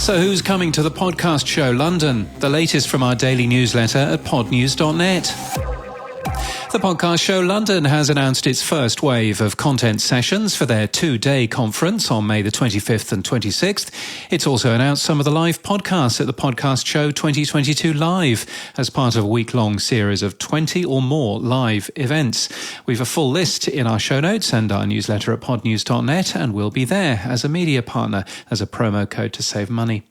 So who's coming to the podcast show London? The latest from our daily newsletter at podnews.net. The podcast show London has announced its first wave of content sessions for their 2-day conference on May the 25th and 26th. It's also announced some of the live podcasts at the Podcast Show 2022 Live as part of a week-long series of 20 or more live events. We've a full list in our show notes and our newsletter at podnews.net, and we'll be there as a media partner as a promo code to save money.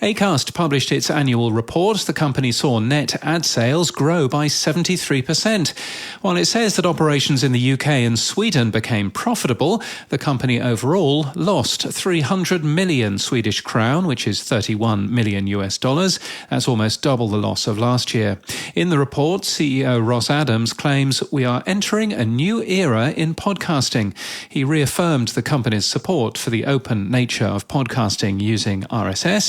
Acast published its annual report. The company saw net ad sales grow by 73%. While it says that operations in the UK and Sweden became profitable, the company overall lost 300 million Swedish crown, which is $31 million US. That's almost double the loss of last year. In the report, CEO Ross Adams claims we are entering a new era in podcasting. He reaffirmed the company's support for the open nature of podcasting using RSS,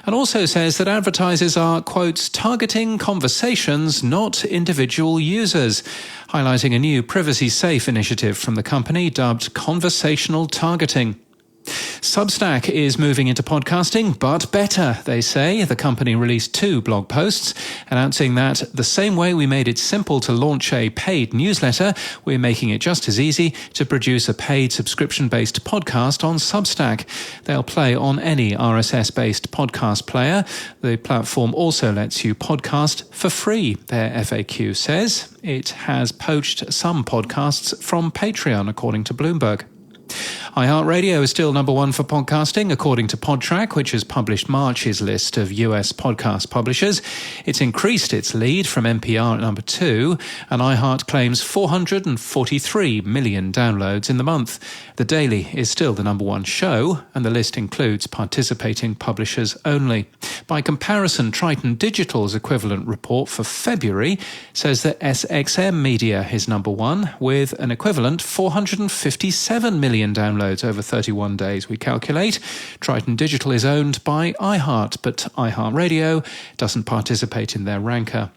and also says that advertisers are, quote, targeting conversations, not individual users, highlighting a new privacy-safe initiative from the company dubbed conversational targeting. Substack is moving into podcasting, but better, they say. The company released 2 blog posts announcing that the same way we made it simple to launch a paid newsletter, we're making it just as easy to produce a paid subscription-based podcast on Substack. They'll play on any RSS-based podcast player. The platform also lets you podcast for free, their FAQ says. It has poached some podcasts from Patreon, according to Bloomberg. iHeartRadio is still number 1 for podcasting, according to Podtrac, which has published March's list of US podcast publishers. It's increased its lead from NPR at number 2, and iHeart claims 443 million downloads in the month. The Daily is still the number 1 show, and the list includes participating publishers only. By comparison, Triton Digital's equivalent report for February says that SXM Media is number 1, with an equivalent 457 million downloads over 31 days, we calculate. Triton Digital is owned by iHeart, but iHeartRadio doesn't participate in their ranker.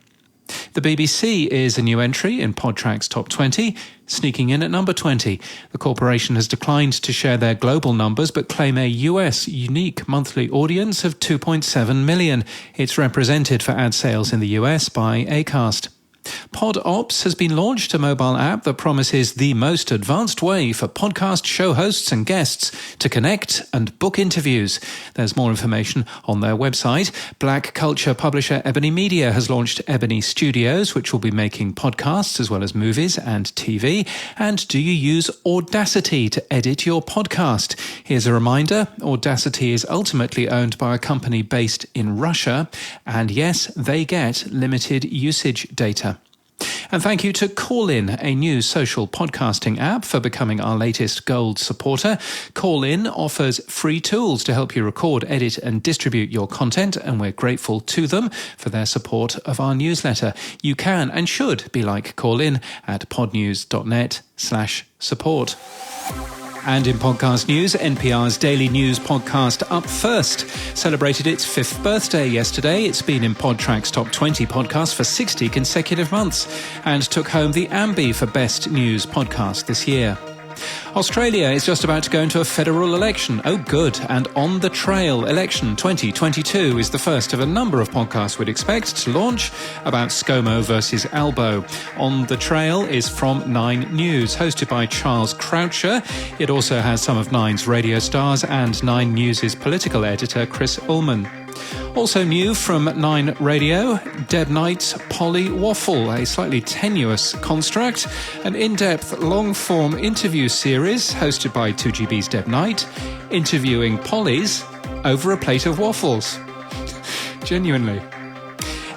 The BBC is a new entry in Podtrac's top 20, sneaking in at number 20. The corporation has declined to share their global numbers, but claim a US unique monthly audience of 2.7 million. It's represented for ad sales in the US by Acast. PodOps has been launched, a mobile app that promises the most advanced way for podcast show hosts and guests to connect and book interviews. There's more information on their website. Black culture publisher Ebony Media has launched Ebony Studios, which will be making podcasts as well as movies and TV. And do you use Audacity to edit your podcast? Here's a reminder. Audacity is ultimately owned by a company based in Russia. And yes, they get limited usage data. And thank you to Callin, a new social podcasting app, for becoming our latest gold supporter. Callin offers free tools to help you record, edit and distribute your content, and we're grateful to them for their support of our newsletter. You can and should be like Callin at podnews.net/support. And in podcast news, NPR's daily news podcast Up First celebrated its 5th birthday yesterday. It's been in Podtrac's top 20 podcasts for 60 consecutive months and took home the Ambie for Best News Podcast this year. Australia is just about to go into a federal election. Oh, good. And On the Trail Election 2022 is the first of a number of podcasts we'd expect to launch about ScoMo versus Albo. On the Trail is from 9 News, hosted by Charles Croucher. It also has some of 9's radio stars and 9 News' political editor Chris Ullman. Also new from 9 Radio, Deb Knight's Polly Waffle, a slightly tenuous construct, an in-depth long-form interview series hosted by 2GB's Deb Knight, interviewing Pollys over a plate of waffles. Genuinely.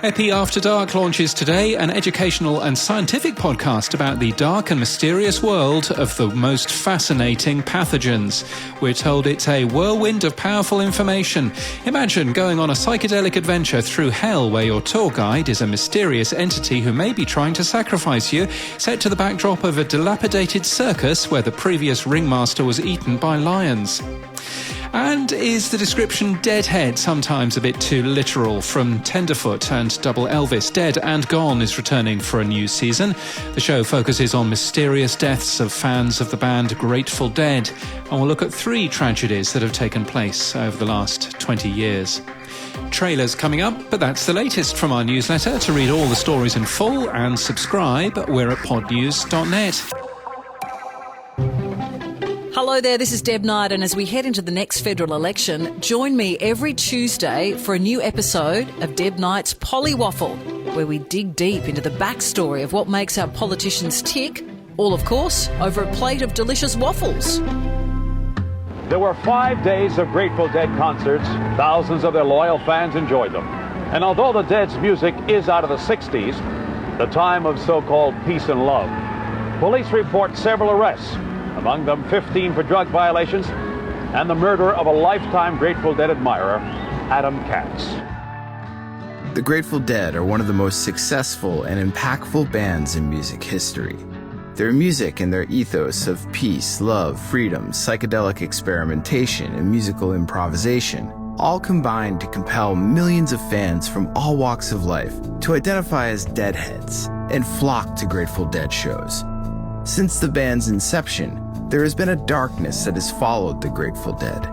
Epi After Dark launches today, an educational and scientific podcast about the dark and mysterious world of the most fascinating pathogens. We're told it's a whirlwind of powerful information. Imagine going on a psychedelic adventure through hell where your tour guide is a mysterious entity who may be trying to sacrifice you, set to the backdrop of a dilapidated circus where the previous ringmaster was eaten by lions. And is the description deadhead sometimes a bit too literal? From Tenderfoot and Double Elvis, Dead and Gone is returning for a new season. The show focuses on mysterious deaths of fans of the band Grateful Dead, and we'll look at 3 tragedies that have taken place over the last 20 years. Trailers coming up, but that's the latest from our newsletter. To read all the stories in full and subscribe, we're at podnews.net. Hello there, this is Deb Knight, and as we head into the next federal election, join me every Tuesday for a new episode of Deb Knight's Polywaffle, where we dig deep into the backstory of what makes our politicians tick, all, of course, over a plate of delicious waffles. There were 5 days of Grateful Dead concerts. Thousands of their loyal fans enjoyed them. And although the Dead's music is out of the 60s, the time of so-called peace and love, police report several arrests, among them 15 for drug violations and the murder of a lifetime Grateful Dead admirer, Adam Katz. The Grateful Dead are one of the most successful and impactful bands in music history. Their music and their ethos of peace, love, freedom, psychedelic experimentation, and musical improvisation all combine to compel millions of fans from all walks of life to identify as Deadheads and flock to Grateful Dead shows. Since the band's inception, there has been a darkness that has followed the Grateful Dead.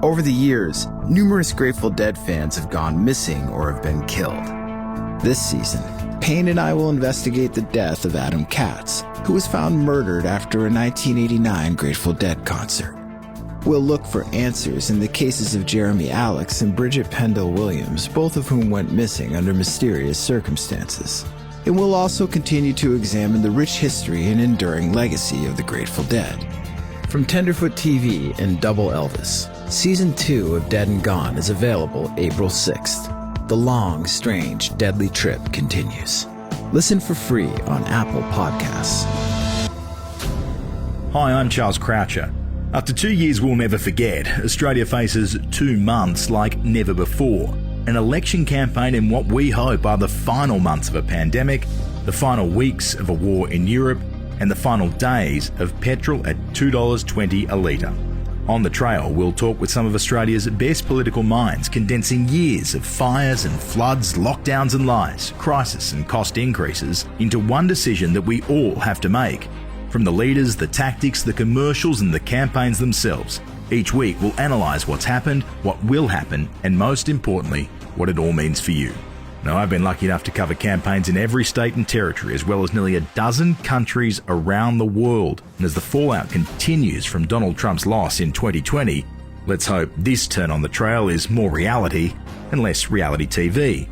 Over the years, numerous Grateful Dead fans have gone missing or have been killed. This season, Payne and I will investigate the death of Adam Katz, who was found murdered after a 1989 Grateful Dead concert. We'll look for answers in the cases of Jeremy Alex and Bridget Pendle Williams, both of whom went missing under mysterious circumstances. And we'll also continue to examine the rich history and enduring legacy of the Grateful Dead. From Tenderfoot TV and Double Elvis, Season 2 of Dead and Gone is available April 6th. The long, strange, deadly trip continues. Listen for free on Apple Podcasts. Hi, I'm Charles Croucher. After 2 years we'll never forget, Australia faces 2 months like never before. An election campaign in what we hope are the final months of a pandemic, the final weeks of a war in Europe, and the final days of petrol at $2.20 a litre. On the trail, we'll talk with some of Australia's best political minds, condensing years of fires and floods, lockdowns and lies, crisis and cost increases into one decision that we all have to make. From the leaders, the tactics, the commercials and the campaigns themselves. Each week we'll analyse what's happened, what will happen, and most importantly, what it all means for you. Now, I've been lucky enough to cover campaigns in every state and territory, as well as nearly a dozen countries around the world. And as the fallout continues from Donald Trump's loss in 2020, let's hope this turn on the trail is more reality and less reality TV.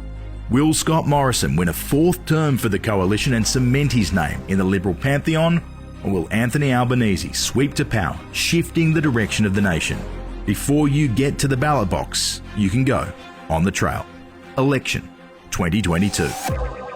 Will Scott Morrison win a 4th term for the coalition and cement his name in the Liberal pantheon? Or will Anthony Albanese sweep to power, shifting the direction of the nation? Before you get to the ballot box, you can go on the trail. Election 2022.